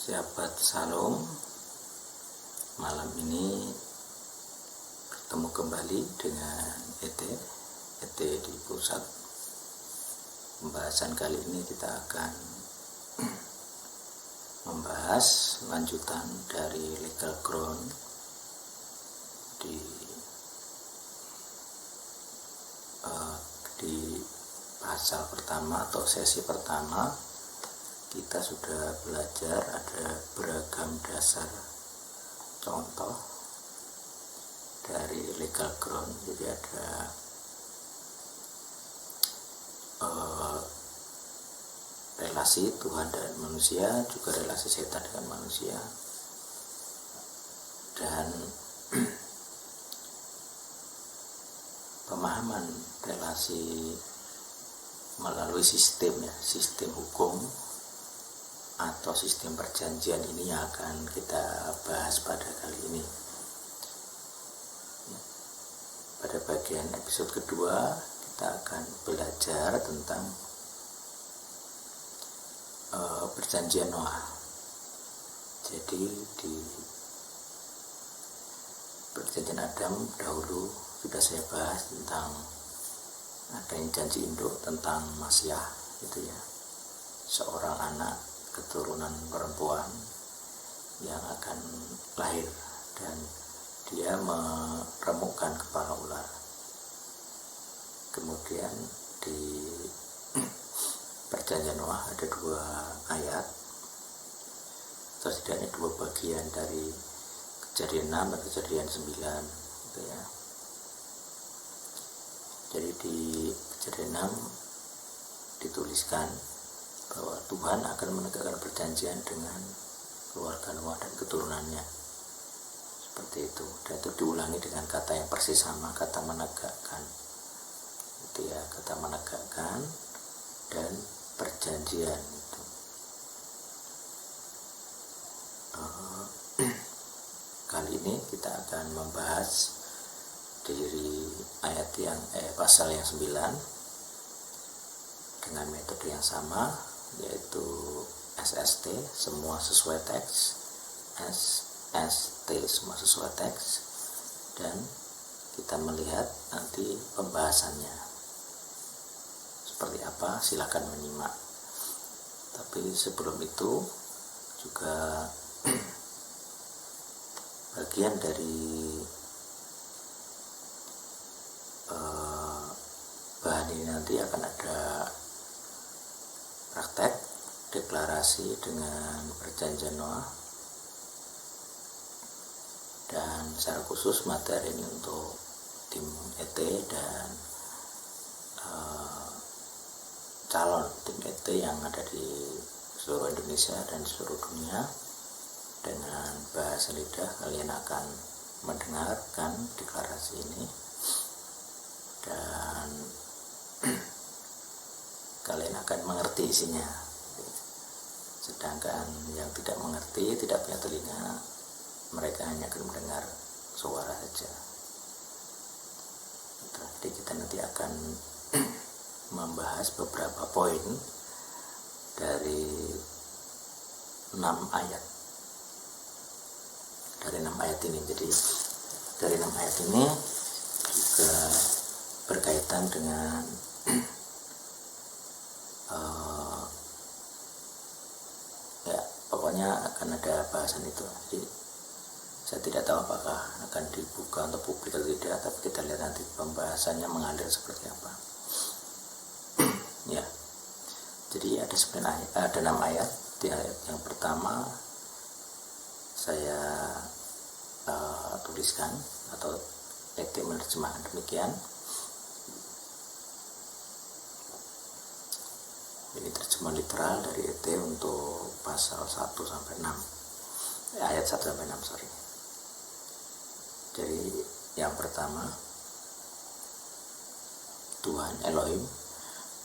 Sahabat Salam, malam ini bertemu kembali dengan ET di pusat. Pembahasan kali ini kita akan membahas lanjutan dari legal ground di pasal pertama atau sesi pertama. Kita sudah belajar ada beragam dasar contoh dari legal ground. Jadi ada relasi Tuhan dan manusia, juga relasi setan dengan manusia, dan pemahaman relasi melalui sistem hukum atau sistem perjanjian ini yang akan kita bahas pada kali ini. Pada bagian episode kedua kita akan belajar tentang perjanjian Noah. Jadi di perjanjian Adam dahulu sudah saya bahas tentang adanya janji induk tentang Masyah, itu ya, seorang anak keturunan perempuan yang akan lahir dan dia meremukkan kepala ular. Kemudian di perjanjian Noah ada 2 ayat, atau setidaknya 2 bagian dari Kejadian 6 dan Kejadian 9 gitu ya. Jadi di Kejadian 6 dituliskan bahwa Tuhan akan menegakkan perjanjian dengan keluarga Noah dan keturunannya, seperti itu. Dan itu diulangi dengan kata yang persis sama, kata menegakkan, itu ya, kata menegakkan dan perjanjian itu. Kali ini kita akan membahas dari ayat yang pasal yang 9 dengan metode yang sama, yaitu SST, semua sesuai teks, SST, semua sesuai teks, dan kita melihat nanti pembahasannya seperti apa. Silakan menyimak. Tapi sebelum itu juga bagian dari bahan ini nanti akan ada praktek deklarasi dengan perjanjian Noah, dan secara khusus materi ini untuk tim ET dan calon tim ET yang ada di seluruh Indonesia dan seluruh dunia. Dengan bahasa lidah kalian akan mendengarkan deklarasi ini, dan kalian akan mengerti isinya. Sedangkan yang tidak mengerti, tidak punya telinga, mereka hanya akan mendengar suara saja. Jadi kita nanti akan membahas beberapa poin dari 6 ayat. Dari 6 ayat ini. Jadi dari 6 ayat ini juga berkaitan dengan ya, pokoknya akan ada bahasan itu. Jadi saya tidak tahu apakah akan dibuka untuk publik atau tidak, tapi kita lihat nanti pembahasannya mengalir seperti apa. Ya, jadi ada 6 ayat. Di ayat yang pertama saya tuliskan atau ET menerjemahkan demikian. Ini terjemahan literal dari ET untuk pasal 1 sampai 6. Ayat 1 sampai 6, sorry. Jadi yang pertama, Tuhan Elohim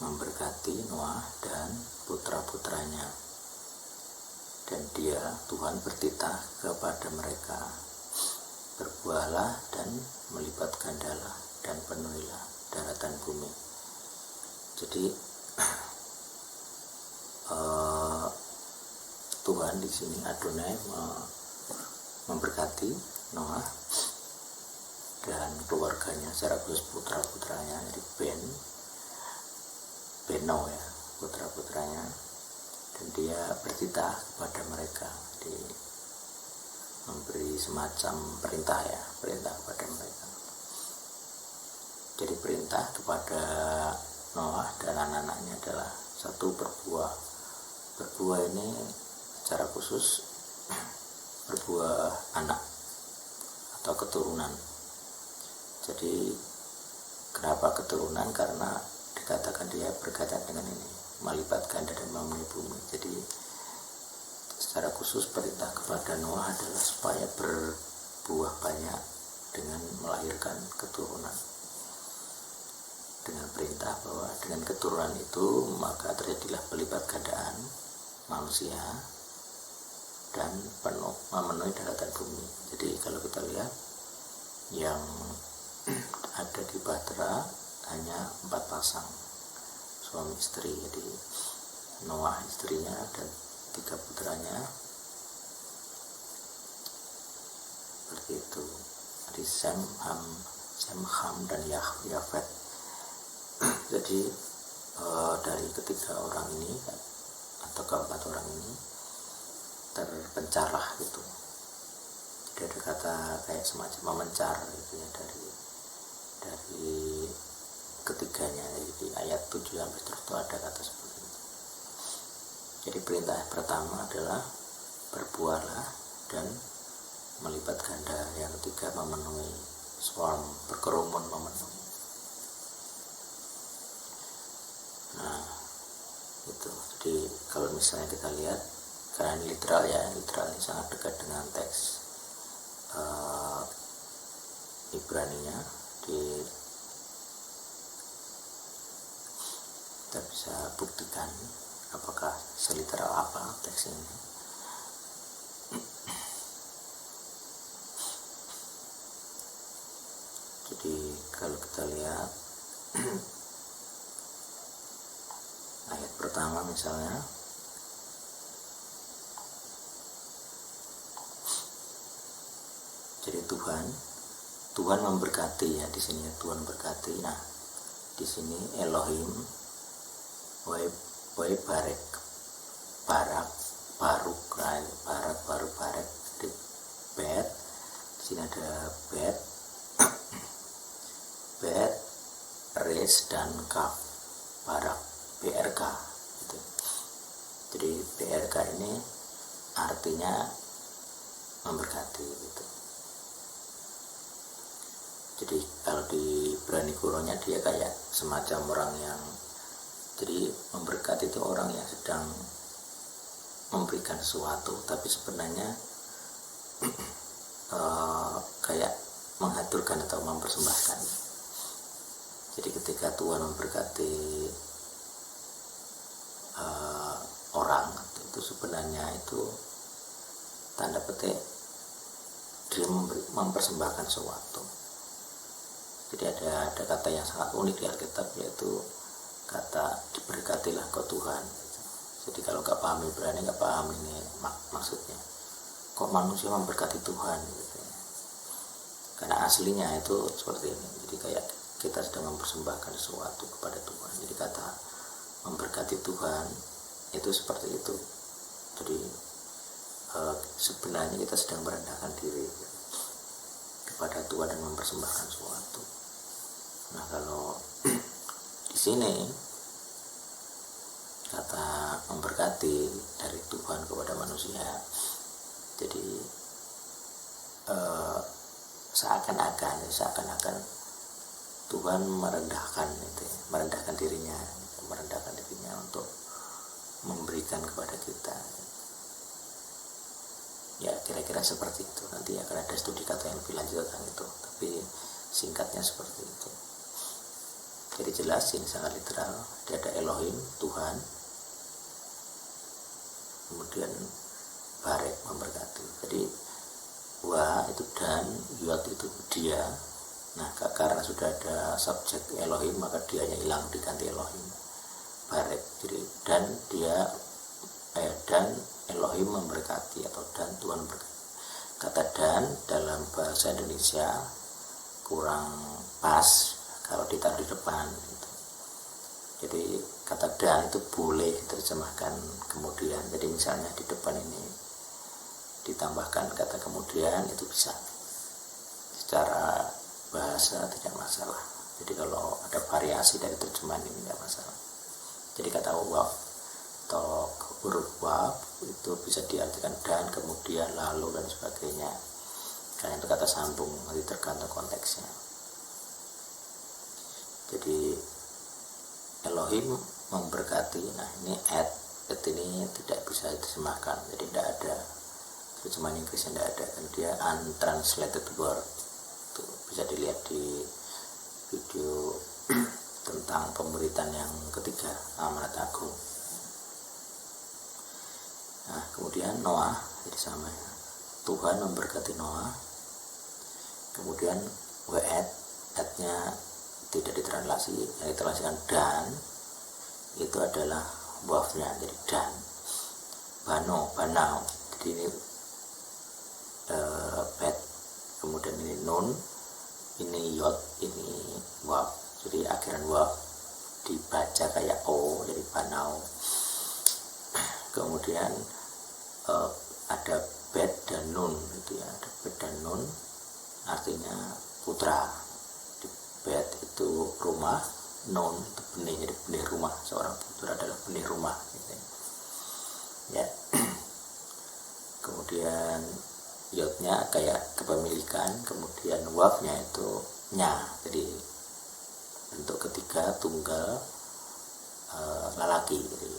memberkati Noah dan putra-putranya, dan dia, Tuhan, bertitah kepada mereka, berbuahlah dan melipat gandalah dan penuhilah daratan bumi. Jadi Tuhan di sini Adonai memberkati Noah dan keluarganya secara khusus putra-putranya, jadi Beno ya, putra-putranya, dan dia bertitah kepada mereka, jadi memberi semacam perintah kepada mereka. Jadi perintah kepada Noah dan anak-anaknya adalah satu, berbuah. Berbuah ini secara khusus berbuah anak atau keturunan. Jadi kenapa keturunan? Karena dikatakan dia berkaitan dengan ini, melipat ganda dan memenuhi bumi. Jadi secara khusus perintah kepada Noah adalah supaya berbuah banyak dengan melahirkan keturunan. Dengan perintah bahwa dengan keturunan itu maka terjadilah pelipat gandaan manusia dan memenuhi daratan bumi. Jadi kalau kita lihat yang ada di Bahtera hanya 4 pasang suami istri, jadi Noah istrinya dan 3 putranya, seperti itu. Jadi Sem, Ham dan Yafet. Jadi dari ketiga orang ini atau keempat orang ini terpencarlah gitu. Jadi ada kata kayak semacam memencar gitu ya dari ketiganya. Jadi di ayat 7 sampai terus itu ada kata seperti itu. Jadi perintah pertama adalah berbuahlah dan melipat ganda. Yang ketiga memenuhi, swarm, berkerumun memenuhi. Nah itu. Jadi kalau misalnya kita lihat, karena ini literal ini sangat dekat dengan teks Ibraninya, kita bisa buktikan apakah seliteral apa teks ini. Jadi kalau kita lihat ayat pertama misalnya, jadi Tuhan memberkati ya, di sini Tuhan berkati. Nah di sini Elohim Barek di Bet, di sini ada Bet, Res dan Kaf, Barak, BRK gitu. Jadi BRK ini artinya memberkati gitu. Jadi kalau di Ibrani kuronya dia kayak semacam orang yang, jadi memberkati itu orang yang sedang memberikan sesuatu, tapi sebenarnya kayak mengaturkan atau mempersembahkan. Jadi ketika Tuhan memberkati orang, itu sebenarnya itu tanda petik dia mempersembahkan sesuatu. Jadi ada kata yang sangat unik di Alkitab, yaitu kata diberkatilah kau Tuhan. Jadi kalau nggak paham Ibrani, nggak paham ini maksudnya, kok manusia memberkati Tuhan gitu. Karena aslinya itu seperti ini. Jadi kayak kita sedang mempersembahkan sesuatu kepada Tuhan. Jadi kata memberkati Tuhan itu seperti itu. Jadi sebenarnya kita sedang merendahkan diri kepada Tuhan dan mempersembahkan sesuatu. Nah kalau di sini kata memberkati dari Tuhan kepada manusia, jadi seakan-akan Tuhan merendahkan dirinya untuk memberikan kepada kita. Ya kira-kira seperti itu. Nanti akan ada studi kata yang lebih lanjut tentang itu, tapi singkatnya seperti itu. Jadi jelas ini sangat literal. Dia ada Elohim, Tuhan, kemudian Barek memberkati. Jadi wa itu dan, yuat itu dia. Nah karena sudah ada subjek Elohim, maka dianya hilang, diganti Elohim. Barek, jadi dan Elohim Elohim memberkati atau dan Tuhan memberkati. Kata dan dalam bahasa Indonesia kurang pas kalau ditaruh di depan gitu. Jadi kata dan itu boleh diterjemahkan kemudian. Jadi misalnya di depan ini ditambahkan kata kemudian, itu bisa. Secara bahasa tidak masalah. Jadi kalau ada variasi dari terjemahan ini tidak masalah. Jadi kata waf atau huruf waf itu bisa diartikan dan, kemudian, lalu, dan sebagainya. Karena itu kata sambung, nanti tergantung konteksnya. Jadi Elohim memberkati. Nah ini at ini tidak bisa diterjemahkan. Jadi tidak ada terjemahan Inggrisnya, tidak ada. Dan dia untranslated word. Itu bisa dilihat di video tentang pemberitaan yang ketiga, Amanat Agung. Nah kemudian Noah, jadi sama ya. Tuhan memberkati Noah. Kemudian at-nya tidak ditranslasi, yang ditranslasikan dan itu adalah wafnya, jadi dan. Banau, jadi ini bet, kemudian ini nun, ini yod, ini waf. Jadi akhiran waf dibaca kayak o, jadi banau. Kemudian ada bet dan nun gitu ya, ada bet dan nun artinya putra. Di bet itu rumah, nun itu benih, jadi benih rumah. Seorang putra adalah benih rumah gitu ya. Kemudian yodnya kayak kepemilikan, kemudian wafnya itu nya, jadi bentuk ketiga tunggal lelaki, jadi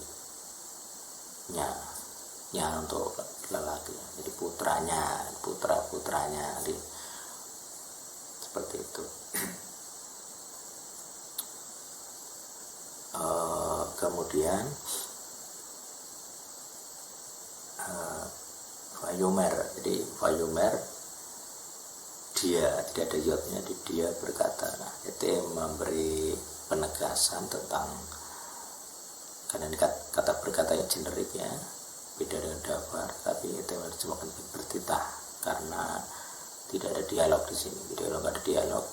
nya untuk lelaki, jadi putranya, jadi seperti itu. Kemudian Vayomer, jadi Vayomer dia, tidak ada yodnya, dia berkata. Nah itu memberi penegasan tentang, karena ini kata berkata yang generik ya, beda dengan dafar, tapi itu diterjemahkan bertitah karena tidak ada dialog di sini. Jadi kalau nggak ada dialog,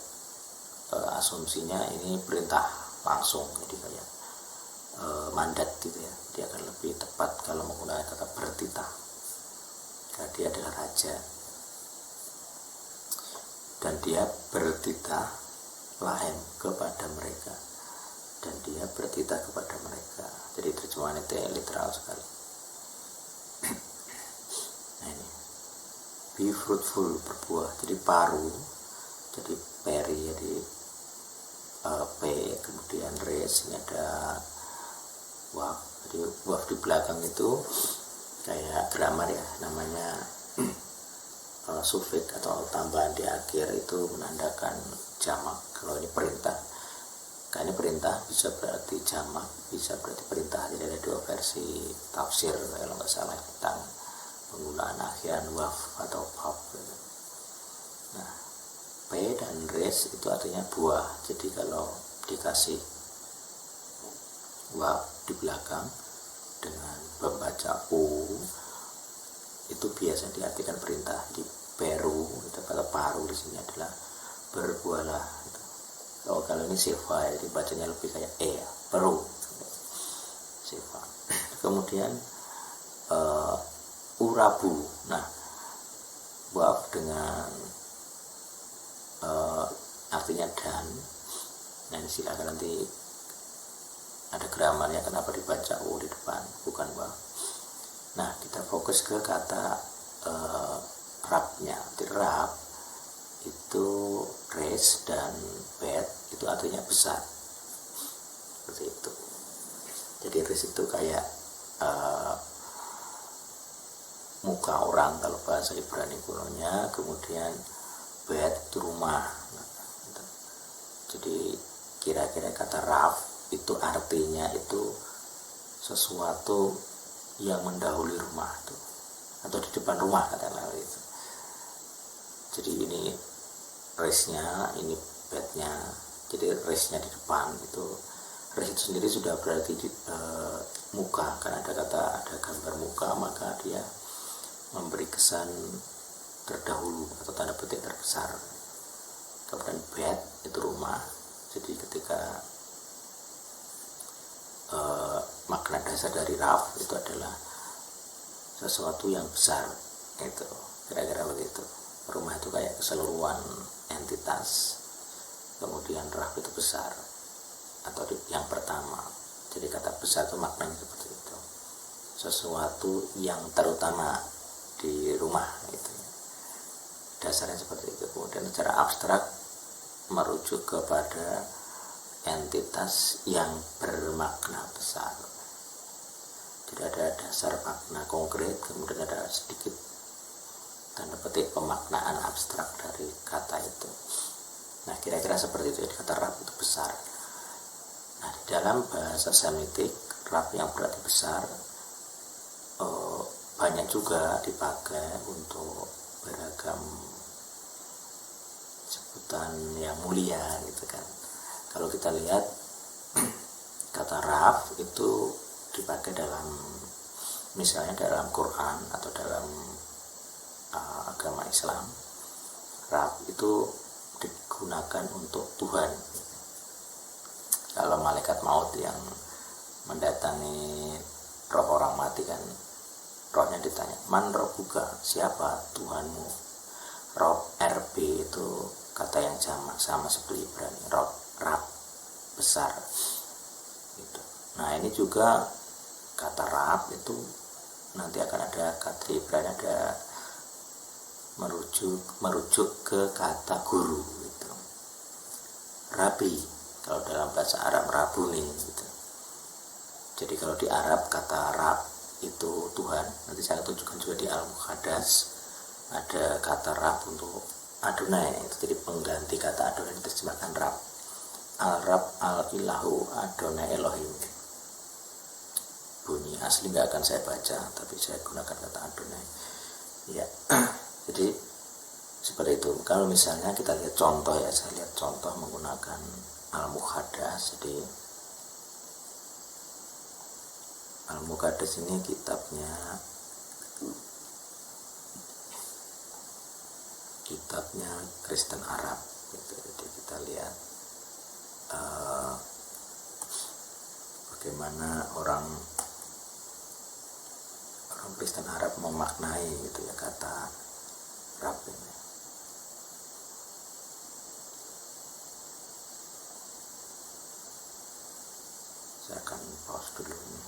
asumsinya ini perintah langsung, jadi kayak mandat gitu ya. Dia akan lebih tepat kalau menggunakan kata bertitah, karena dia adalah raja dan dia bertitah lahem kepada mereka, dan dia bertitah kepada mereka. Jadi terjemahan itu literal sekali. Nah ini be fruitful, berbuah, jadi paru, jadi peri, jadi p, kemudian res, ini ada waf. Jadi waf di belakang itu kayak grammar ya, namanya sufik atau tambahan di akhir itu menandakan jamak. Kalau ini perintah, karena ini perintah bisa berarti jamak, bisa berarti perintah. Jadi ada dua versi tafsir kalau nggak salah tentang penggunaan akhiran waf atau pap. Nah p dan res itu artinya buah. Jadi kalau dikasih waf di belakang dengan membaca u, itu biasa diartikan perintah. Di peru, itu kata paru di sini adalah berbuahlah. Kalau ini sefa, jadi bacanya lebih kayak ya, peru, sefa. Kemudian urabu. Nah waf dengan artinya dan. Nah ini silakan nanti ada gramarnya kenapa dibaca u di depan bukan waf. Nah kita fokus ke kata rabnya. Di rab itu res dan bet itu artinya besar, seperti itu. Jadi res itu kayak muka orang kalau bahasa Ibrani kunonya, kemudian bet itu rumah. Nah, gitu. Jadi kira-kira kata rab itu artinya itu sesuatu yang mendahului rumah itu, atau di depan rumah katakanlah itu. Jadi ini resnya, ini bednya. Jadi resnya di depan itu res itu sendiri sudah berarti muka, karena ada gambar muka, maka dia memberi kesan terdahulu atau tanda petik terbesar. Kemudian bed itu rumah, jadi ketika makna dasar dari raf itu adalah sesuatu yang besar, itu kira-kira begitu. Rumah itu kayak keseluruhan entitas, kemudian raf itu besar atau yang pertama. Jadi kata besar itu maknanya seperti itu, sesuatu yang terutama di rumah itu, dasarnya seperti itu. Kemudian secara abstrak merujuk kepada entitas yang bermakna besar. Jadi ada dasar makna konkret, kemudian ada sedikit tanda petik pemaknaan abstrak dari kata itu. Nah, kira-kira seperti itu. Kata rab itu besar. Nah, di dalam bahasa Semitik, rab yang berarti besar banyak juga dipakai untuk beragam sebutan yang mulia gitu kan. Kalau kita lihat kata raf itu dipakai dalam, misalnya dalam Quran atau dalam agama Islam, raf itu digunakan untuk Tuhan. Kalau malaikat maut yang mendatangi roh orang mati kan, rohnya ditanya, man robbuka, siapa Tuhanmu? Rob, RB itu kata yang jamak, sama seperti Ibrani, rab besar gitu. Nah, ini juga kata rab itu nanti akan ada kata Ibrani, ada merujuk ke kata guru gitu. Rabi kalau dalam bahasa Arab rabuni gitu. Jadi kalau di Arab kata rab itu Tuhan. Nanti saya tunjukkan juga di Al-Muqaddas ada kata rab untuk Adonai, itu jadi pengganti kata Adonai, diterjemahkan rab. Al-Rab al-ilahu Adonai Elohim. Bunyi asli nggak akan saya baca, tapi saya gunakan kata Adonai. Ya, jadi seperti itu. Kalau misalnya kita lihat contoh ya, saya lihat contoh menggunakan Al-Muqaddas. Jadi Al-Muqaddas ini kitabnya Kristen Arab gitu. Jadi kita lihat bagaimana orang Kristen Arab memaknai gitu ya kata rab ini. Saya akan pause dulu ini.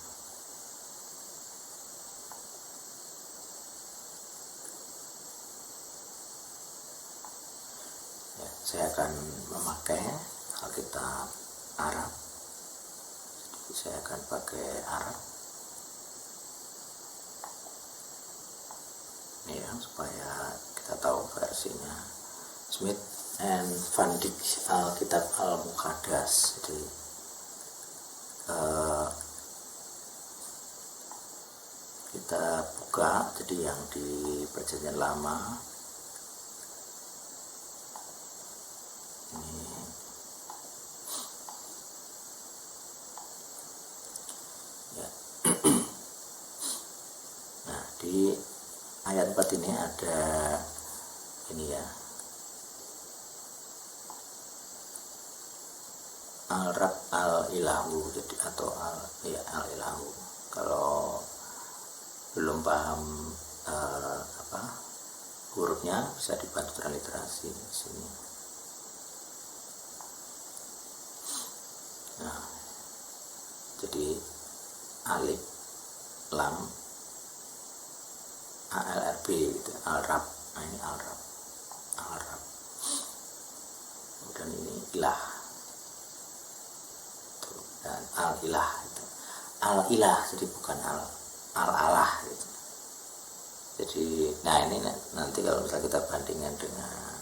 Ya, saya akan memakai Alkitab Arab. Jadi saya akan pakai Arab ini ya, supaya kita tahu versinya. Smith and Van Dyck Alkitab Al-Muqaddas. Jadi kita buka, jadi yang di Perjanjian Lama ini ya. Nah, di ayat 4 ini ada ini ya, Al-Rab al-ilahu, jadi atau al-ilahu. Kalau belum paham hurufnya bisa dibantu transliterasi di sini. Nah, jadi alif lam ALRB gitu, Al-Rab. Nah, ini Al-Rab. Kemudian ini ilah. Dan al-ilah itu. Al-ilah, jadi bukan al-alah gitu. Jadi, nah ini nanti kalau misalnya kita bandingkan dengan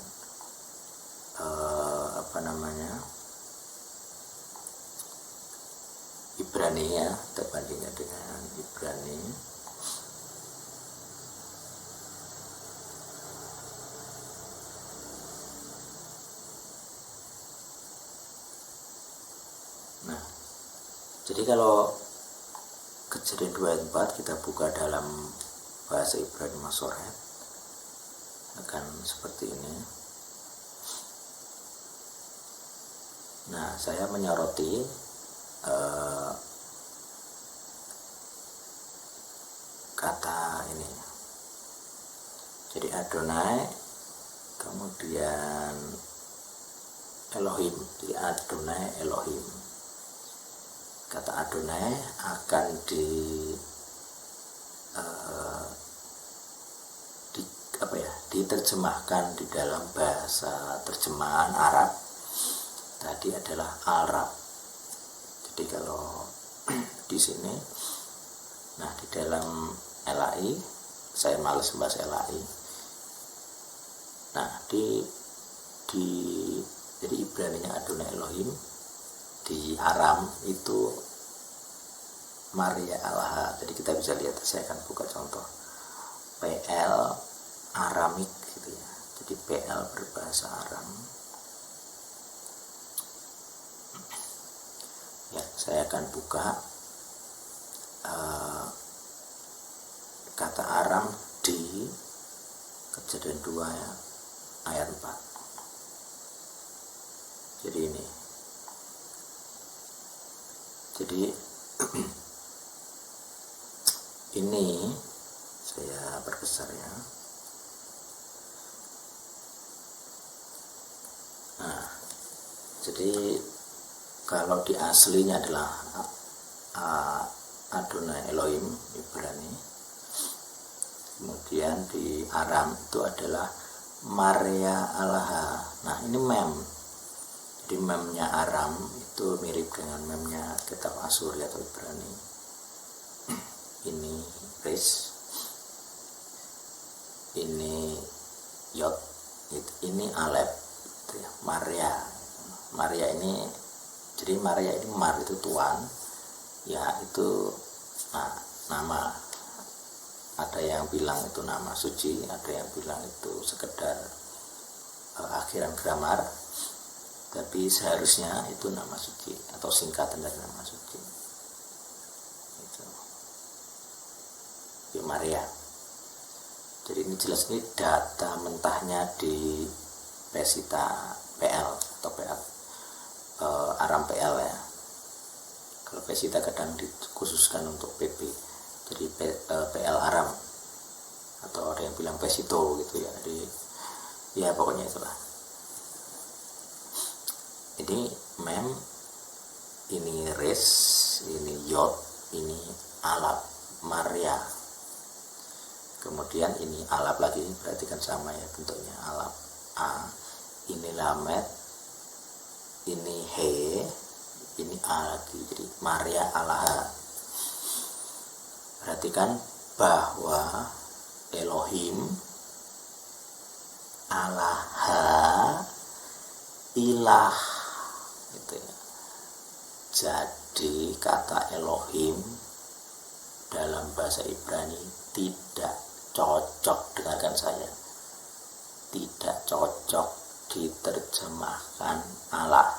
Ibrani ya, kita bandingkan dengan Ibrani. Nah, Jadi kalau Kejadian 2 ayat 4 kita buka dalam bahasa Ibrani Masoret akan seperti ini. Nah, saya menyoroti kata ini. Jadi Adonai, kemudian Elohim. Jadi Adonai Elohim. Kata Adonai akan diterjemahkan di dalam bahasa terjemahan Arab tadi adalah Arab. Jadi kalau di sini, nah di dalam LAI, saya males bahasa LAI. Nah jadi Ibraninya Adonai Elohim, di Aram itu Maria Allah. Jadi kita bisa lihat, saya akan buka contoh PL Aramik gitu ya. Jadi PL berbahasa Aram. Ya, saya akan buka kata Aram di Kejadian 2 ya, ayat 4. Jadi ini. Jadi ini saya perbesar ya. Nah, jadi kalau di aslinya adalah Adonai Elohim Ibrani, kemudian di Aram itu adalah Maria Allah. Nah, ini mem. Jadi memnya Aram itu mirip dengan memnya kitab Asuri atau Ibrani. Ini Res, ini Yod, ini Alep, gitu ya. Maria ini, jadi Maria ini Mar itu Tuhan, ya itu nama. Ada yang bilang itu nama suci, ada yang bilang itu sekedar akhiran grammar. Tapi seharusnya itu nama suci atau singkatan dari nama suci. Itu. Maria. Jadi ini jelas, ini data mentahnya di Pesita PL atau PL Aram PL ya. Kalau Pesita kadang dikhususkan untuk PP. Jadi PL Aram, atau ada yang bilang Pesito gitu ya. Jadi ya pokoknya itulah. Ini mem, ini res, ini yod, ini alap, Maria. Kemudian ini alap lagi, berarti kan sama ya bentuknya, alap A. Ini lamet, ini he, ini a lagi. Jadi Maria Allah. Perhatikan bahwa Elohim, Allah, ilah. Gitu ya. Jadi kata Elohim dalam bahasa Ibrani tidak cocok, dengarkan saya, tidak cocok diterjemahkan Allah.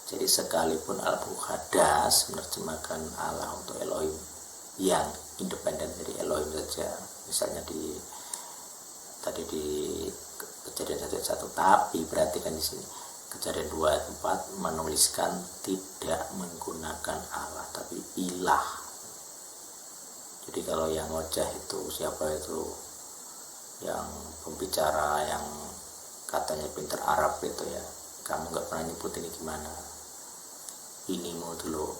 Jadi sekalipun Al-Muqaddas menerjemahkan Allah untuk Elohim yang independen dari Elohim saja, misalnya tadi di Kejadian 1 ayat 1, tapi perhatikan di sini Kejadian 2 ayat 4 menuliskan tidak menggunakan Allah tapi ilah. Jadi kalau yang ngoceh itu siapa itu, yang pembicara yang katanya pinter Arab itu ya, kamu nggak pernah nyebut ini gimana, ini mau dulu.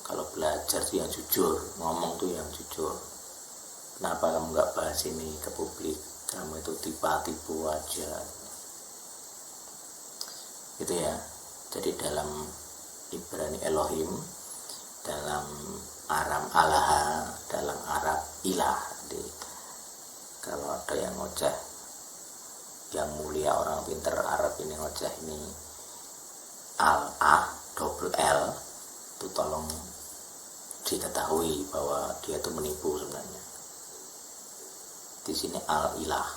Kalau belajar tuh yang jujur, ngomong tuh yang jujur. Kenapa kamu nggak bahas ini ke publik? Kamu itu tiba-tiba aja gitu ya. Jadi dalam Ibrani Elohim, dalam Aram Allah, dalam Arab ilah. Jadi kalau ada yang ngoceh, yang mulia orang pinter Arab ini ngoceh ini al-a double L, itu tolong diketahui bahwa dia itu menipu sebenarnya. Di sini al-ilah,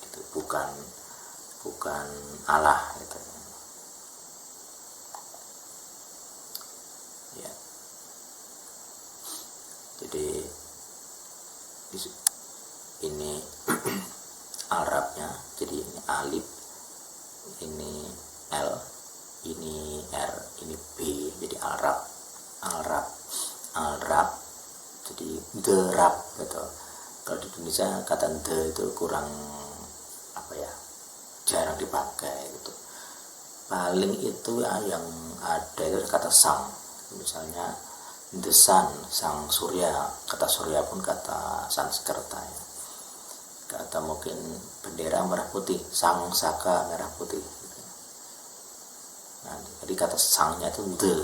itu bukan Allah gitu. Jadi ini Arabnya, jadi ini alif, ini L, ini R, ini B, jadi Arab, jadi derab gitu. Kalau di Indonesia kata de itu kurang jarang dipakai gitu. Paling itu yang ada itu kata sang, misalnya the sun, sang surya, kata surya pun kata Sanskerta ya. Kata mungkin bendera merah putih, sang saka merah putih gitu. Nah, jadi kata sangnya itu the.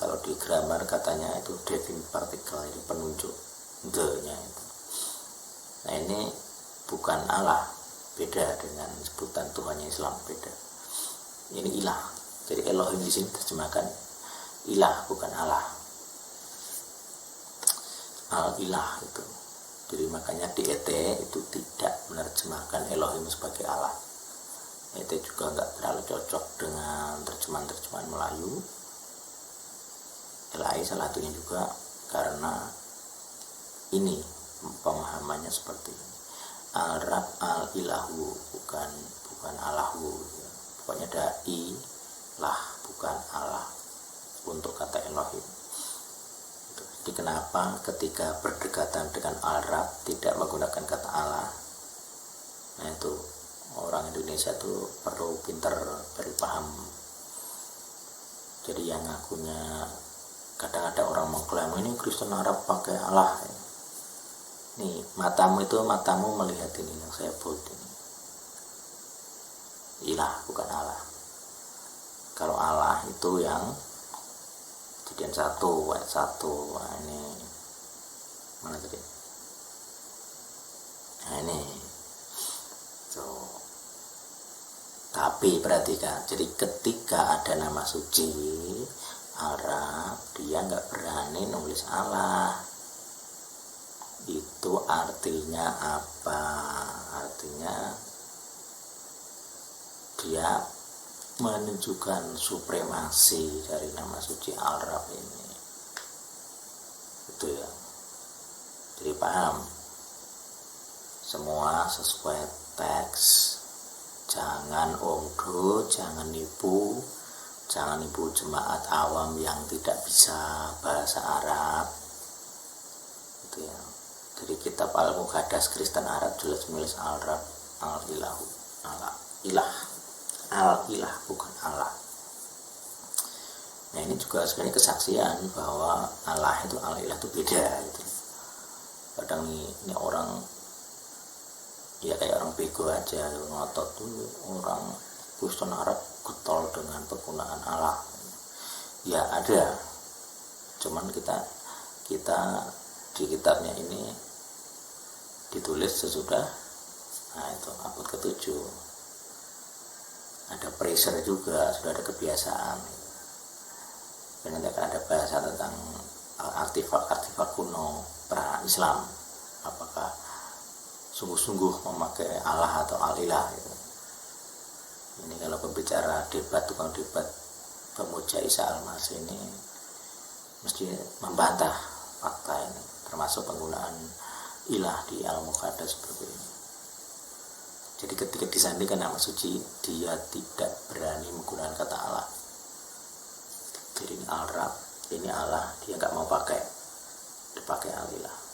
Kalau di grammar katanya itu definite particle, itu penunjuk the-nya itu. Nah, ini bukan Allah, beda dengan sebutan Tuhannya Islam, beda. Ini ilah. Jadi Elohim di sini terjemahkan ilah, bukan Allah. Al-ilah itu. Jadi makanya di ET itu tidak menerjemahkan Elohim sebagai Allah. ET juga nggak terlalu cocok dengan terjemahan Melayu. LAI salah satunya juga karena ini pemahamannya seperti ini. Al-Rab al-ilahu, bukan Allahu ya. Pokoknya ada ilah, bukan Allah untuk kata Elohim. Jadi kenapa ketika berdekatan dengan Al-Rab tidak menggunakan kata Allah? Nah, itu orang Indonesia tuh perlu pintar berpaham. Jadi yang ngakunya, kadang-kadang orang mengklaim ini Kristen Arab pakai Allah. Nih, matamu melihat ini yang saya buat ini. Ilah, bukan Allah. Kalau Allah itu yang Kejadian 1 ayat 1. Nah, ini mana tadi? Nah, ini. Tapi perhatikan, jadi ketika ada nama suci Arab, dia nggak berani nulis Allah. Itu artinya apa? Artinya dia menunjukkan supremasi dari nama suci Al-Rab ini. Itu ya. Jadi paham? Semua sesuai teks. Jangan omdo, jangan nipu jemaat awam yang tidak bisa bahasa Arab. Itu ya. Dari kitab Al-Muqaddas Kristen Arab jelas menulis Al-Rab, Al-Ilahu, Al-Ilah. Al-Ilah, bukan Allah. Nah, ini juga sebenarnya kesaksian bahwa Allah itu Al-Ilah itu beda gitu. Kadang ini orang ya kayak orang bego aja, ngotot tuh orang Kristen Arab getol dengan penggunaan Allah. Ya ada, cuman kita di kitabnya ini ditulis sesudah, nah itu abad ke-7. Ada pressure juga, sudah ada kebiasaan. Dan nanti akan ada bahasa tentang artefak kuno pra-Islam. Apakah sungguh-sungguh memakai Allah atau Al-Ilah gitu. Ini kalau pembicara debat, tukang debat pemuja Isa Al-Masih ini mesti membantah fakta ini, termasuk penggunaan ilah di Al-Muqaddas seperti ini. Jadi ketika disandingkan nama suci, dia tidak berani menggunakan kata Allah. Jadi ini Al-Rab, ini Allah, dia nggak mau dipakai Al-Ilah.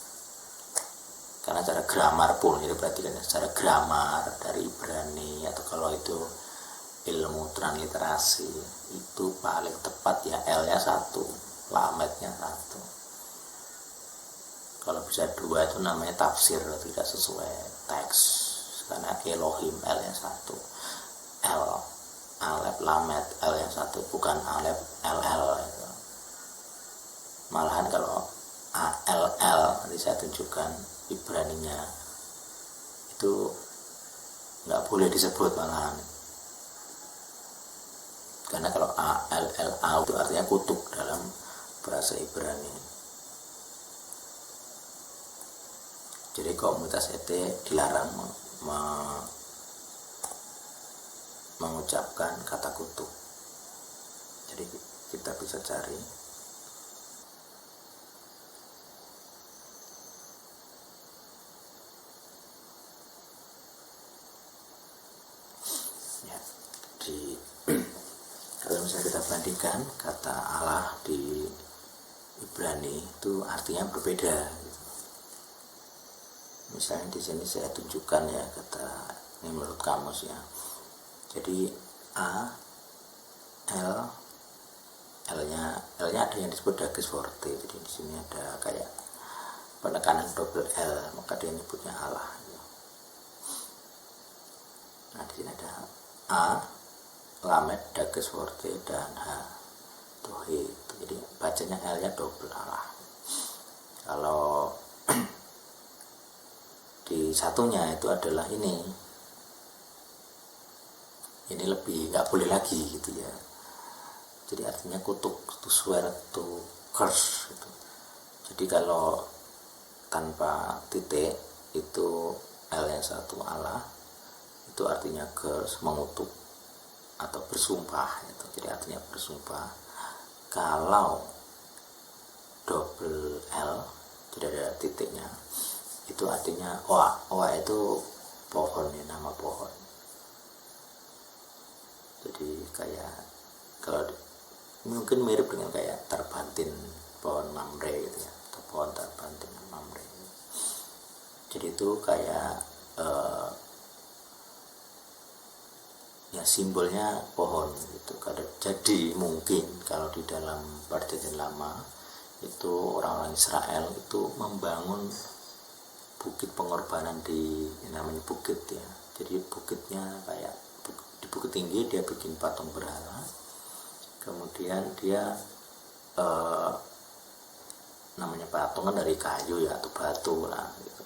Karena cara gramar pun, ini perhatikan, secara gramar dari Ibrani atau kalau itu ilmu transliterasi itu paling tepat ya L-nya 1, lametnya 1. Kalau bisa 2 itu namanya tafsir, tidak sesuai teks. Karena Elohim L-nya 1, L Alef lamet L-nya 1, bukan Alef LL gitu. Malahan kalau ALL nanti saya tunjukkan Ibraninya itu nggak boleh disebut malahan, karena kalau ALLA itu artinya kutuk dalam bahasa Ibrani. Jadi komunitas ET dilarang mengucapkan kata kutuk. Jadi kita bisa cari bandingkan, kata Allah di Ibrani itu artinya berbeda. Misalnya di sini saya tunjukkan ya, kata ini menurut kamus ya. Jadi A, L-nya ada yang disebut dages forte. Jadi di sini ada kayak penekanan double L, maka dia nyebutnya Allah. Nah di sini ada A, lamet, dages forte, dan H, tohe. Jadi bacanya L-nya double Allah. Kalau di satunya itu adalah ini lebih nggak boleh lagi gitu ya. Jadi artinya kutuk, to swear, to curse gitu. Jadi kalau tanpa titik itu L yang satu Allah, itu artinya curse, mengutuk atau bersumpah gitu. Jadi artinya bersumpah. Kalau double L tidak ada titiknya, itu artinya oa itu pohon ya, nama pohon. Jadi kayak kalau mungkin mirip dengan kayak terbantin, pohon mamre gitu ya, atau pohon terbantin mamre. Jadi itu kayak ya simbolnya pohon gitu. Jadi mungkin kalau di dalam perjanjian lama itu orang-orang Israel itu membangun bukit pengorbanan di namanya bukit ya. Jadi bukitnya kayak di bukit tinggi dia bikin patung berhala, kemudian dia namanya patung kan dari kayu ya atau batu lah gitu.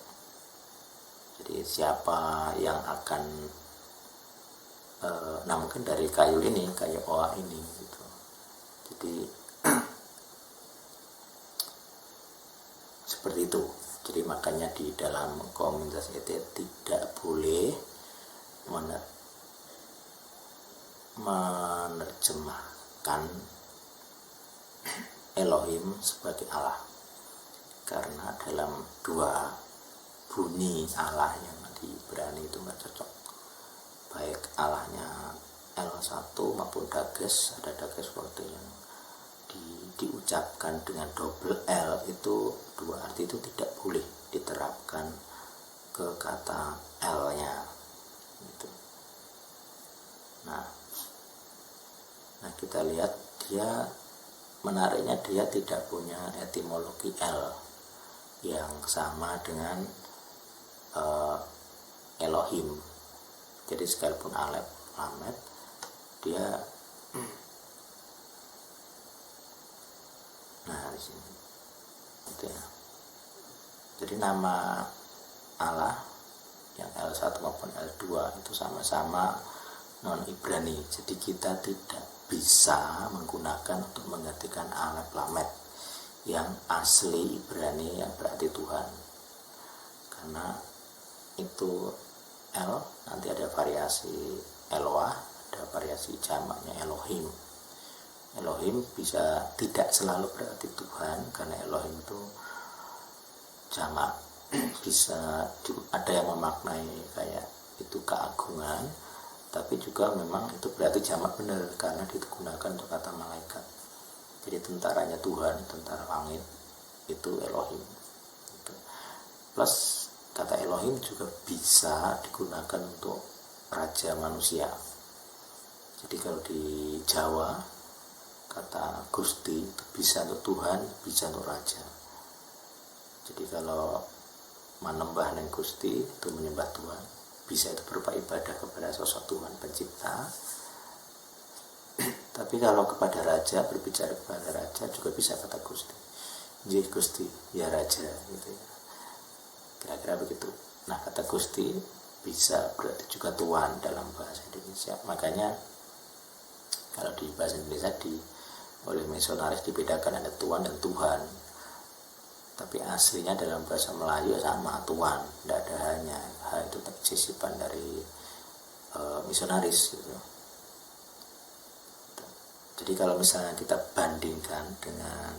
Jadi siapa yang akan mungkin dari kayu ini, kayu oa ini gitu. Jadi seperti itu. Jadi makanya di dalam komunitas itu tidak boleh menerjemahkan Elohim sebagai Allah, karena dalam dua bunyi Allah yang di Ibrani itu nggak cocok. Baik Allahnya L1 maupun dages, ada dages forte yang diucapkan dengan double L, itu dua arti itu tidak boleh diterapkan ke kata L-nya gitu. Nah kita lihat dia menariknya, dia tidak punya etimologi L yang sama dengan Elohim. Jadi sekalipun Alef, Lamet, dia di sini gitu ya. Jadi nama Allah yang L1 maupun L2 itu sama-sama non Ibrani. Jadi kita tidak bisa menggunakan untuk menggantikan Alef Lamet yang asli Ibrani yang berarti Tuhan, karena itu L nanti ada variasi Eloah, ada variasi jamaknya Elohim. Elohim bisa tidak selalu berarti Tuhan, karena Elohim itu jamak. Bisa ada yang memaknai kayak itu keagungan, tapi juga memang itu berarti jamak benar karena digunakan untuk kata malaikat. Jadi tentaranya Tuhan, tentara langit itu Elohim gitu. Plus kata Elohim juga bisa digunakan untuk raja manusia. Jadi kalau di Jawa kata Gusti itu bisa untuk Tuhan, bisa untuk raja. Jadi kalau menembah neng Gusti itu menyembah Tuhan, bisa itu berupa ibadah kepada sosok Tuhan pencipta. Tapi kalau kepada raja, berbicara kepada raja juga bisa kata Gusti. Jadi Gusti ya raja gitu ya. Kira-kira begitu. Nah kata Gusti bisa berarti juga Tuhan dalam bahasa Indonesia. Makanya kalau di bahasa Indonesia oleh misionaris dibedakan ada Tuhan dan Tuhan. Tapi aslinya dalam bahasa Melayu sama Tuhan, tidak ada hanya. Itu sisipan dari misionaris gitu. Jadi kalau misalnya kita bandingkan dengan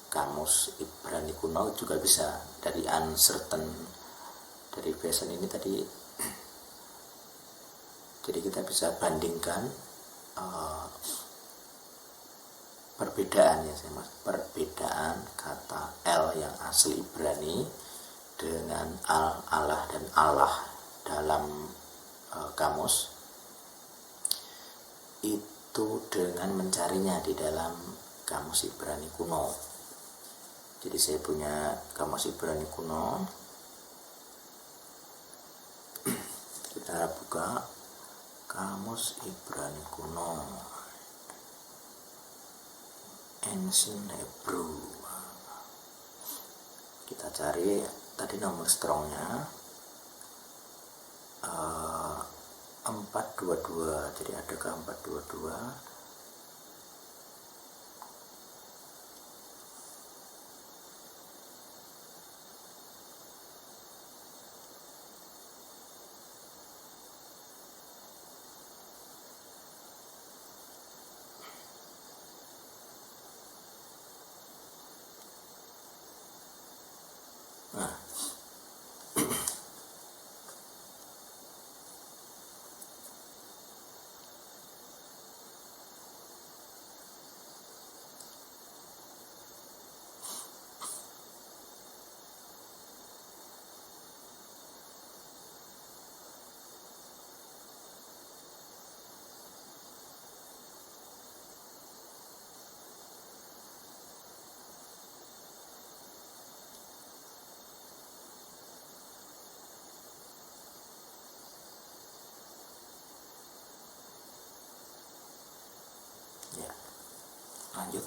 kamus Ibrani kuno juga bisa, dari uncertain, dari version ini tadi. Jadi kita bisa bandingkan perbedaan ya saya mas, perbedaan kata El yang asli Ibrani dengan Allah dan Allah dalam kamus itu dengan mencarinya di dalam kamus Ibrani kuno. Jadi saya punya kamus Ibrani kuno, kita buka kamus Ibrani kuno, Ancient Hebrew. Kita cari tadi nomor strongnya 422, jadi ada ke 422. Nah, ya, lanjut.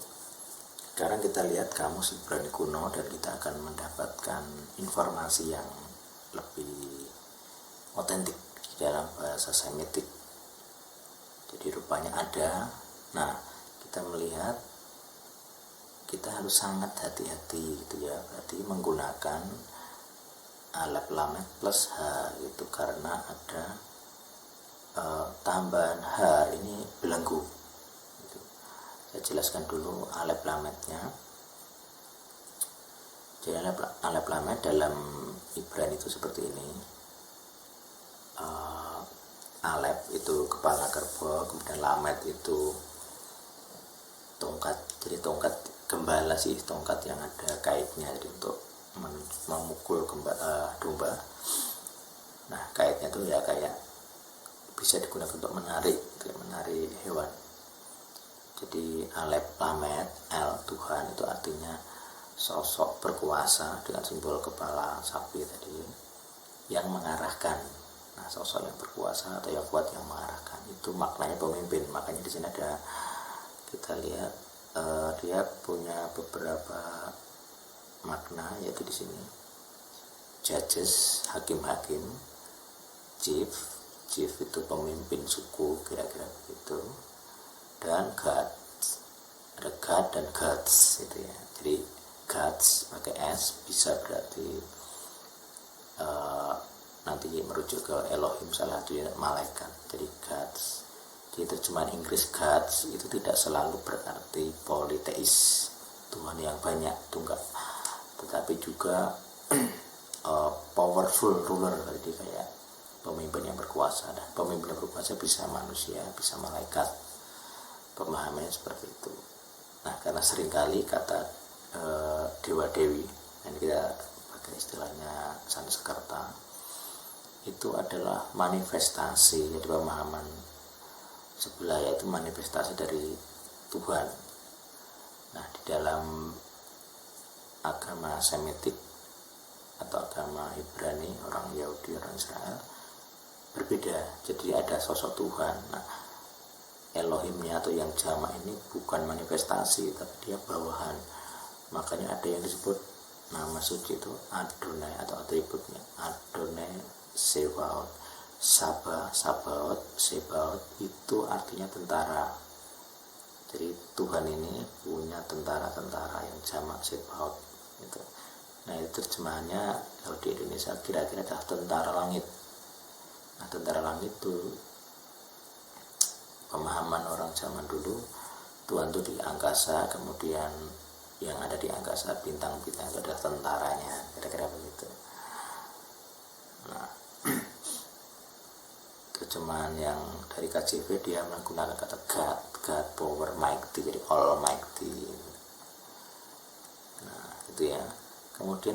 Sekarang kita lihat kamus Ibrani kuno dan kita akan mendapatkan informasi yang lebih otentik di dalam bahasa Semitik. Jadi rupanya ada. Nah, kita melihat kita harus sangat hati-hati gitu ya. Berarti menggunakan alef lamet plus H itu karena ada tambahan H ini belenggu. Saya jelaskan dulu alef lametnya. Jadi alef lamet dalam Ibrani itu seperti ini. Alef itu kepala kerbau, kemudian lamet itu tongkat. Jadi tongkat gembala sih, tongkat yang ada kaitnya, jadi untuk memukul domba. Nah, kaitnya itu ya kayak bisa digunakan untuk menarik hewan. Jadi alef lamet El Tuhan itu artinya sosok berkuasa dengan simbol kepala sapi tadi yang mengarahkan. Nah, sosok yang berkuasa atau yang kuat yang mengarahkan itu maknanya pemimpin. Makanya di sini ada, kita lihat dia punya beberapa makna, yaitu di sini judges, hakim-hakim, chief itu pemimpin suku, kira-kira begitu. Dan God, ada God dan gods itu ya. Jadi gods pakai S bisa berarti nanti merujuk ke Elohim, salah satunya malaikat. Jadi gods, di terjemahan Inggris gods itu tidak selalu berarti politeis, Tuhan yang banyak tunggal, tetapi juga powerful ruler. Jadi kayak pemimpin yang berkuasa, dan pemimpin yang berkuasa bisa manusia, bisa malaikat. Pemahamannya seperti itu. Nah, karena seringkali kata dewa-dewi, ini kita pakai istilahnya Sanskerta, itu adalah manifestasi. Jadi pemahaman sebelah yaitu manifestasi dari Tuhan. Nah, di dalam agama Semitik atau agama Ibrani, orang Yahudi, orang Israel berbeda. Jadi ada sosok Tuhan. Nah, Elohimnya atau yang jamak ini bukan manifestasi, tapi dia bawahan. Makanya ada yang disebut nama suci itu Adonai atau atributnya Adonai Sebaot. Sabaot, Sebaot itu artinya tentara. Jadi Tuhan ini punya tentara-tentara yang jamak Sebaot gitu. Nah, itu terjemahannya kalau di Indonesia kira-kira adalah tentara langit. Nah, tentara langit itu pemahaman orang zaman dulu, Tuhan itu di angkasa, kemudian yang ada di angkasa bintang-bintang itu adalah tentaranya, kira-kira begitu. Nah, terjemahan yang dari KJV dia menggunakan kata God power mighty, jadi almighty. Nah itu ya. Kemudian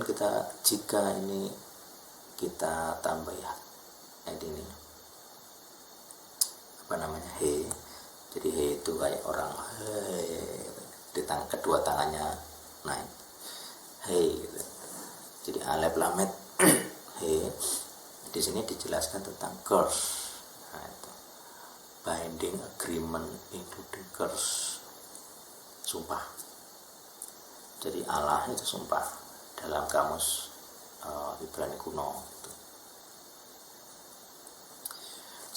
jika ini kita tambah ya ini apa namanya he, jadi he itu kayak orang di kedua tangannya naik he gitu. Jadi alef lamet he. Di sini dijelaskan tentang curse. Nah, itu binding agreement including curse, sumpah. Jadi Allah itu sumpah dalam kamus Ibrani kuno gitu.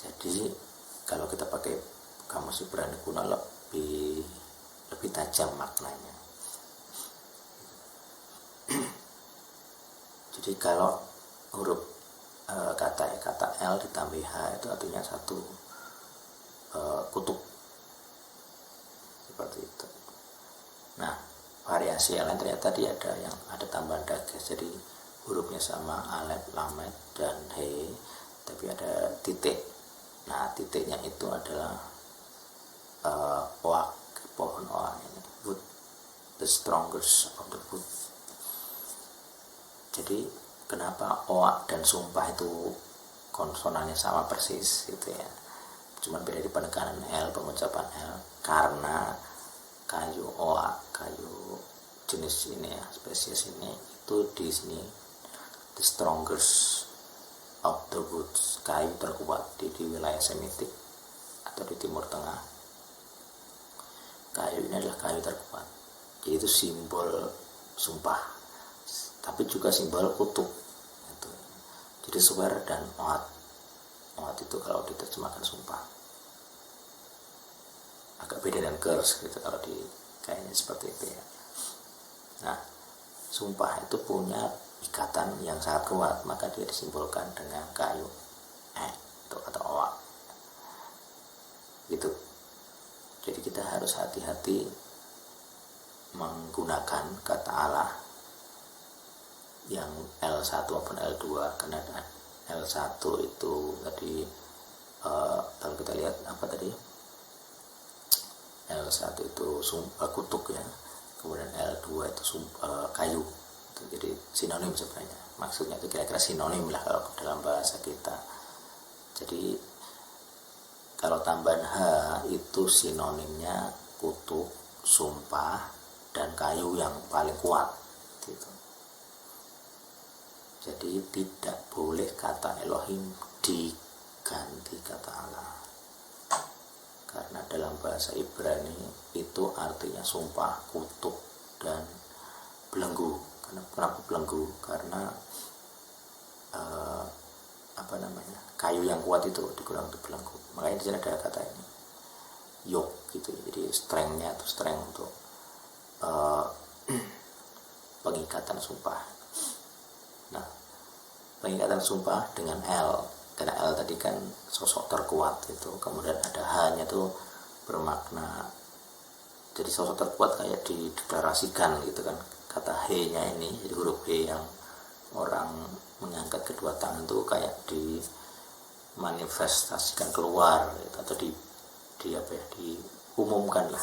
Jadi kalau kita pakai kamus Ibrani kuno lebih tajam maknanya. Jadi kalau huruf kata L ditambah H itu artinya satu kutub, seperti itu. Nah variasi yang lain ternyata dia ada tambahan dages, jadi hurufnya sama alef, lamet, dan he, tapi ada titik. Nah titiknya itu adalah oak, pohon oak ini, wood, the strongest of the wood. Jadi kenapa oak dan sumpah itu konsonannya sama persis gitu ya, cuman beda di penekanan L, pengucapan L, karena kayu oak, kayu jenis ini ya, spesies ini itu di sini the strongest of the woods, kayu terkuat di wilayah Semitik atau di Timur Tengah. Kayu ini adalah kayu terkuat, jadi itu simbol sumpah, tapi juga simbol kutub itu. Jadi swear dan oath itu kalau diterjemahkan sumpah, agak beda dengan curse gitu kalau kayaknya seperti itu ya. Nah sumpah itu punya ikatan yang sangat kuat, maka dia disimbolkan dengan kayu atau oak gitu. Jadi kita harus hati-hati menggunakan kata Allah yang L1 maupun L2, karena L1 itu tadi kalau kita lihat apa tadi, L1 itu kutuk ya, kemudian L2 itu kayu itu, jadi sinonim sebenarnya, maksudnya itu kira-kira sinonim lah kalau dalam bahasa kita. Jadi kalau tambahan H itu sinonimnya kutuk, sumpah, dan kayu yang paling kuat gitu. Jadi tidak boleh kata Elohim diganti kata Allah, karena dalam bahasa Ibrani itu artinya sumpah, kutuk, dan belenggu. Kenapa belenggu? Karena kayu yang kuat itu digunakan untuk belenggu. Makanya di sini ada kata ini yoke gitu, jadi strength-nya atau strength untuk pengikatan sumpah. Nah, pengikatan sumpah dengan L, karena L tadi kan sosok terkuat itu, kemudian ada H-nya itu bermakna jadi sosok terkuat, kayak dideklarasikan gitu kan. Kata H-nya ini, jadi huruf H yang orang mengangkat kedua tangan itu kayak dimanifestasikan keluar gitu, atau diumumkan lah.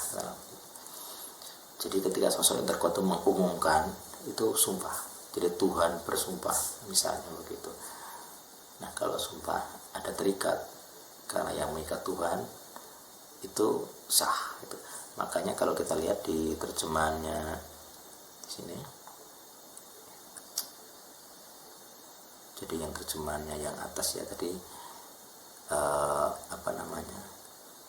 Jadi ketika sosok yang terkuat itu mengumumkan, itu sumpah. Jadi Tuhan bersumpah misalnya begitu. Nah kalau sumpah ada terikat, karena yang mengikat Tuhan itu sah gitu. Makanya kalau kita lihat di terjemahannya di sini, jadi yang terjemahannya yang atas ya tadi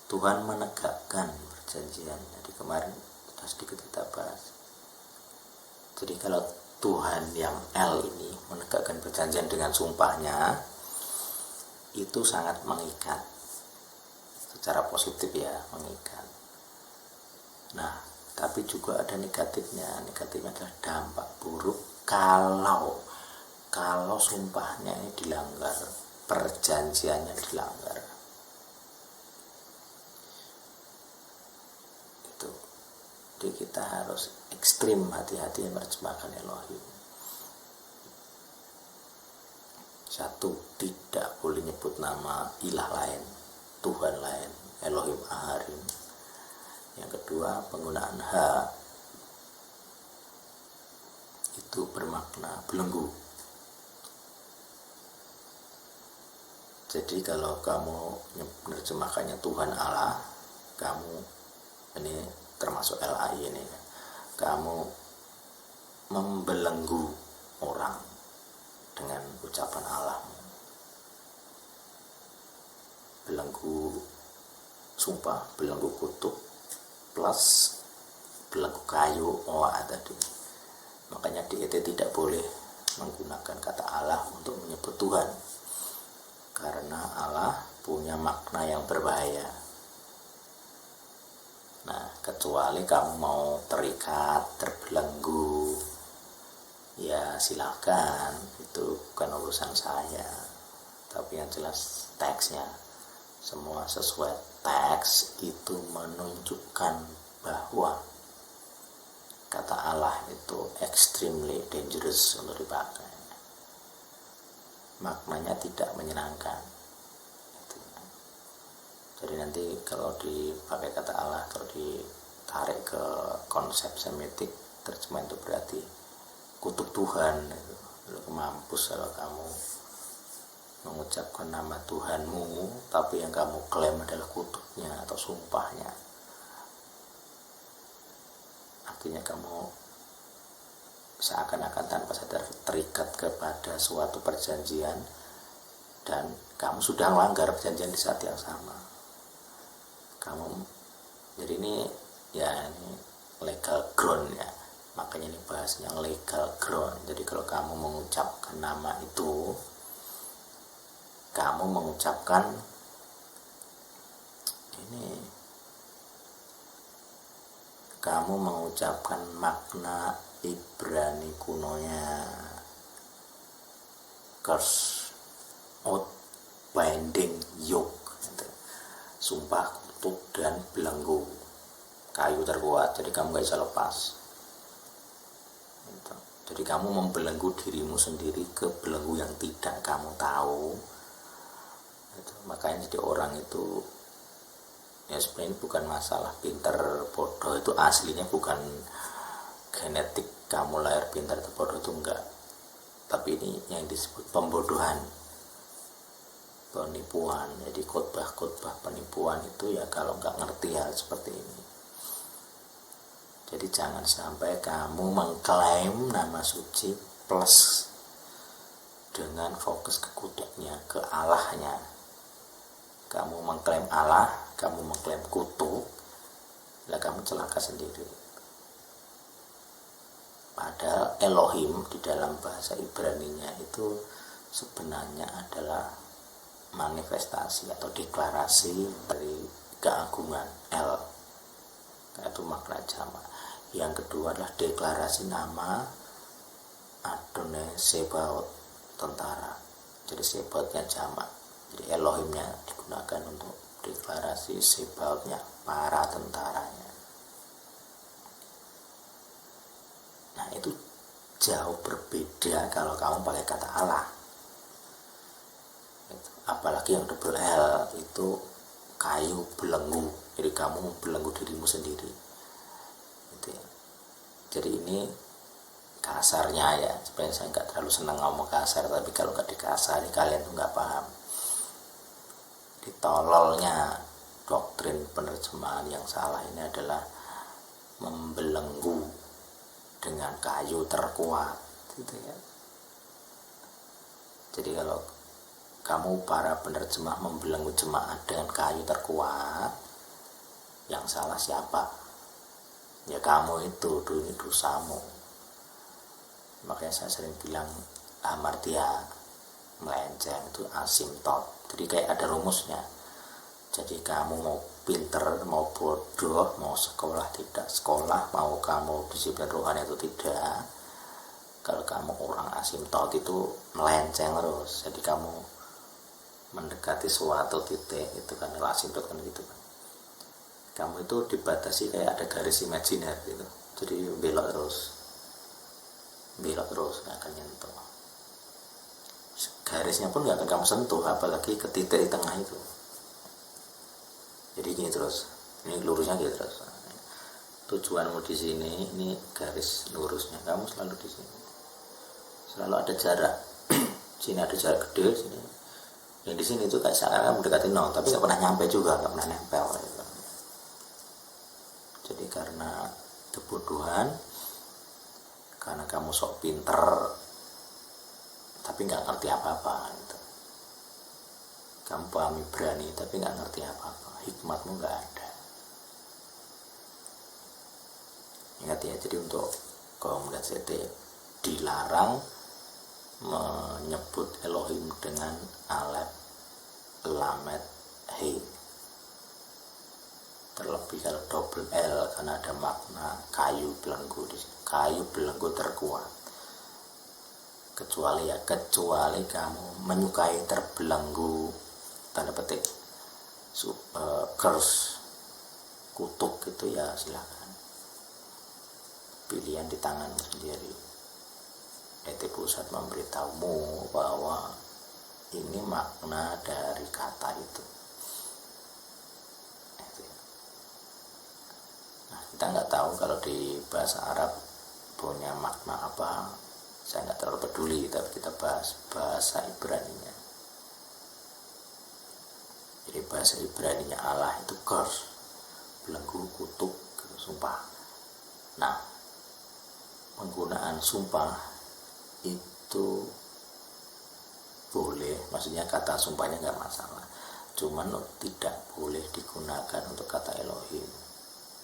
Tuhan menegakkan perjanjian. Jadi kemarin sudah sedikit kita bahas. Jadi kalau Tuhan yang L ini menegakkan perjanjian dengan sumpahnya, itu sangat mengikat secara positif ya, mengikat. Nah tapi juga ada negatifnya. Negatifnya adalah dampak buruk kalau sumpahnya ini dilanggar, perjanjiannya dilanggar. Itu. Jadi kita harus ekstrim hati-hati menerjemahkan Elohim. Satu, tidak boleh nyebut nama ilah lain, Tuhan lain, Elohim Aharim. Yang kedua, penggunaan ha itu bermakna belenggu. Jadi kalau kamu menerjemahkannya Tuhan Allah, kamu ini termasuk LAI ini, kamu membelenggu orang dengan ucapan Allahmu. Belenggu sumpah, belenggu kutuk, plus belenggu kayu tadi. Makanya di ET tidak boleh menggunakan kata Allah untuk menyebut Tuhan, karena Allah punya makna yang berbahaya. Nah, kecuali kamu mau terikat, terbelenggu, ya silakan, itu bukan urusan saya. Tapi yang jelas teksnya semua sesuai teks itu menunjukkan bahwa kata Allah itu extremely dangerous untuk dipakai. Maknanya tidak menyenangkan. Jadi nanti kalau dipakai kata Allah, kalau ditarik ke konsep semitik, terjemahan itu berarti kutuk Tuhan. Mampus kalau kamu mengucapkan nama Tuhanmu, tapi yang kamu klaim adalah kutuknya atau sumpahnya. Artinya kamu seakan-akan tanpa sadar terikat kepada suatu perjanjian, dan kamu sudah melanggar perjanjian di saat yang sama. Jadi ini legal ground ya, makanya ini bahasnya legal ground. Jadi kalau kamu mengucapkan nama itu, kamu mengucapkan makna Ibrani kunonya curse, oath, binding, yoke, sumpah, kutuk, dan belenggu, kayu terkuat. Jadi kamu gak bisa lepas. Jadi kamu membelenggu dirimu sendiri ke belenggu yang tidak kamu tahu. Makanya jadi orang itu ya sebenarnya bukan masalah pintar bodoh, itu aslinya bukan genetik kamu lahir pintar atau bodoh, itu enggak. Tapi ini yang disebut pembodohan, penipuan. Jadi khotbah penipuan itu ya kalau enggak ngerti hal seperti ini. Jadi jangan sampai kamu mengklaim nama suci plus dengan fokus ke kutuknya, ke Allahnya. Kamu mengklaim Allah, kamu mengklaim kutuk, lah kamu celaka sendiri. Padahal Elohim di dalam bahasa Ibraninya itu sebenarnya adalah manifestasi atau deklarasi dari keagungan El, itu makna jamak. Yang kedua adalah deklarasi nama Adonai Sebaot, tentara. Jadi Sebaotnya jamak, jadi Elohimnya digunakan untuk deklarasi, Sebaotnya para tentaranya. Nah itu jauh berbeda kalau kamu pakai kata Allah. Apalagi yang double L itu kayu belenggu, jadi kamu belenggu dirimu sendiri. Jadi ini kasarnya ya, sebenarnya saya nggak terlalu senang ngomong kasar, tapi kalau nggak dikasari kalian tuh nggak paham. Ditololnya doktrin penerjemahan yang salah ini adalah membelenggu dengan kayu terkuat, gitu ya. Jadi kalau kamu para penerjemah membelenggu jemaat dengan kayu terkuat, yang salah siapa? Ya kamu itu, ini dosamu. Makanya saya sering bilang hamartia, melenceng itu asimtot. Jadi kayak ada rumusnya. Jadi kamu mau pinter, mau bodoh, mau sekolah tidak sekolah, mau kamu disiplin rohani atau tidak, kalau kamu orang asimtot itu melenceng terus. Jadi kamu mendekati suatu titik itu kan asimtot kan gitu kan. Kamu itu dibatasi kayak ada garis imajiner gitu. Jadi belok terus nggak akan nyentuh. garisnya pun nggak akan kamu sentuh, apalagi ke titik di tengah itu. Jadi gini terus, ini lurusnya gitu terus. Tujuanmu di sini, ini garis lurusnya, kamu selalu di sini. Selalu ada jarak. Sini ada jarak gede, sini. Yang di sini itu kayak seakan kamu mendekati nol, tapi nggak pernah nyampe juga, nggak pernah nempel. Gitu. Jadi karena kebodohan, karena kamu sok pinter, tapi nggak ngerti apa-apa. Gitu. Kamu pahami berani, tapi nggak ngerti apa-apa. Hikmatmu nggak ada. Ingat ya, jadi untuk kaum dan CT dilarang menyebut Elohim dengan alef, lamet, he. Terlebih kalau double L, karena ada makna kayu belenggu di sini. Kayu belenggu terkuat. Kecuali kamu menyukai terbelenggu, tanda petik curse, kutuk, itu ya silakan, pilihan di tanganmu sendiri. ET Pusat memberitahumu bahwa ini makna dari kata itu. Nah, kita nggak tahu kalau di bahasa Arab punya makna apa, saya nggak terlalu peduli, tapi kita bahas bahasa Ibraninya. Jadi bahasa Ibraninya Allah itu curse, belenggu, kutuk, sumpah. Nah, penggunaan sumpah itu boleh, maksudnya kata sumpahnya nggak masalah, cuman tidak boleh digunakan untuk kata Elohim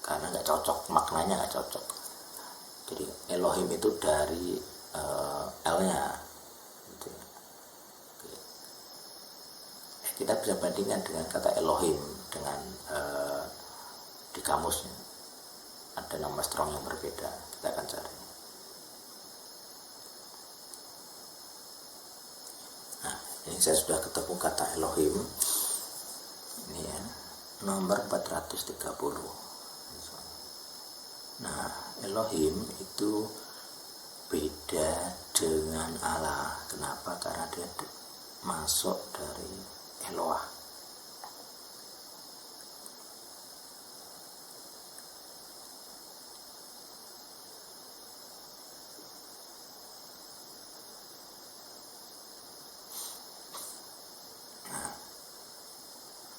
karena nggak cocok, maknanya nggak cocok. Jadi Elohim itu dari L-nya gitu. Kita bisa bandingkan dengan kata Elohim dengan di kamusnya ada nama strong yang berbeda, kita akan cari. Nah, ini saya sudah ketemu kata Elohim ini ya, nomor 430. Nah, Elohim itu beda dengan Allah. Kenapa? Karena dia masuk dari Eloah. Nah,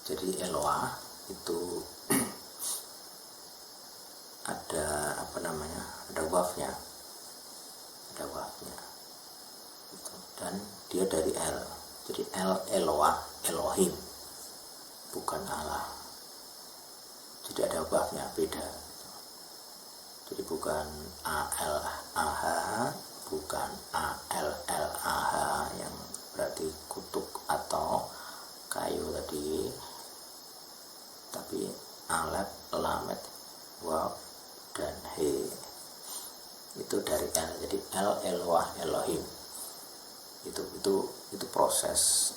jadi Eloah itu ada ada wafnya gitu. Dan dia dari L, jadi Eloah, Elohim, bukan Allah. Jadi ada wafnya, beda gitu. Jadi bukan ALAH, bukan ALLAH yang berarti kutuk atau kayu tadi, tapi alef, lamet, waf, dan he itu dari L. Jadi L, Eloah, Elohim. Itu proses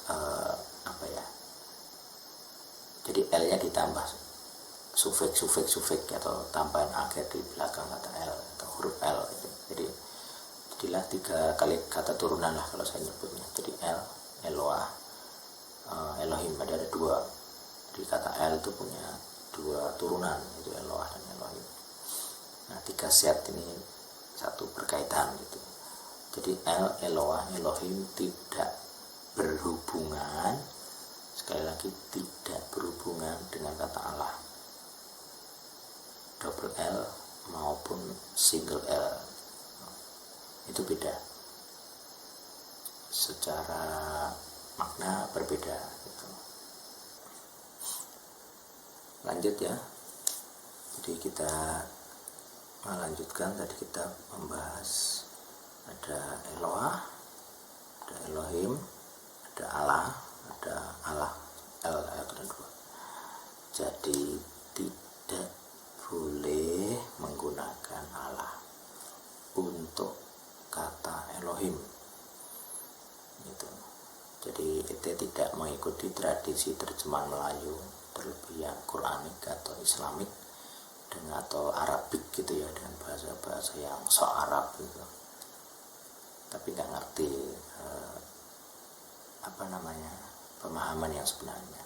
jadi L-nya ditambah sufiks atau tambahan akhir di belakang kata L atau huruf L. Jadi jadilah 3 kali kata turunan lah kalau saya nyebutnya. Jadi L, Eloah, Elohim. Ada 2. Jadi kata L itu punya 2 turunan, itu Eloah dan Elohim. Nah, 3 set ini satu berkaitan gitu. Jadi Eloah, Elohim tidak berhubungan, sekali lagi tidak berhubungan dengan kata Allah, double L maupun single L. Itu beda, secara makna berbeda gitu. Lanjut ya. Jadi kita melanjutkan, tadi kita membahas ada Eloah, ada Elohim, ada Allah, L dan 2. Jadi tidak boleh menggunakan Allah untuk kata Elohim gitu. Jadi kita tidak mengikuti tradisi terjemahan Melayu, terlebih yang Quranik atau Islamik dengan atau Arabik gitu ya, dengan bahasa-bahasa yang sok Arab gitu, tapi nggak ngerti pemahaman yang sebenarnya.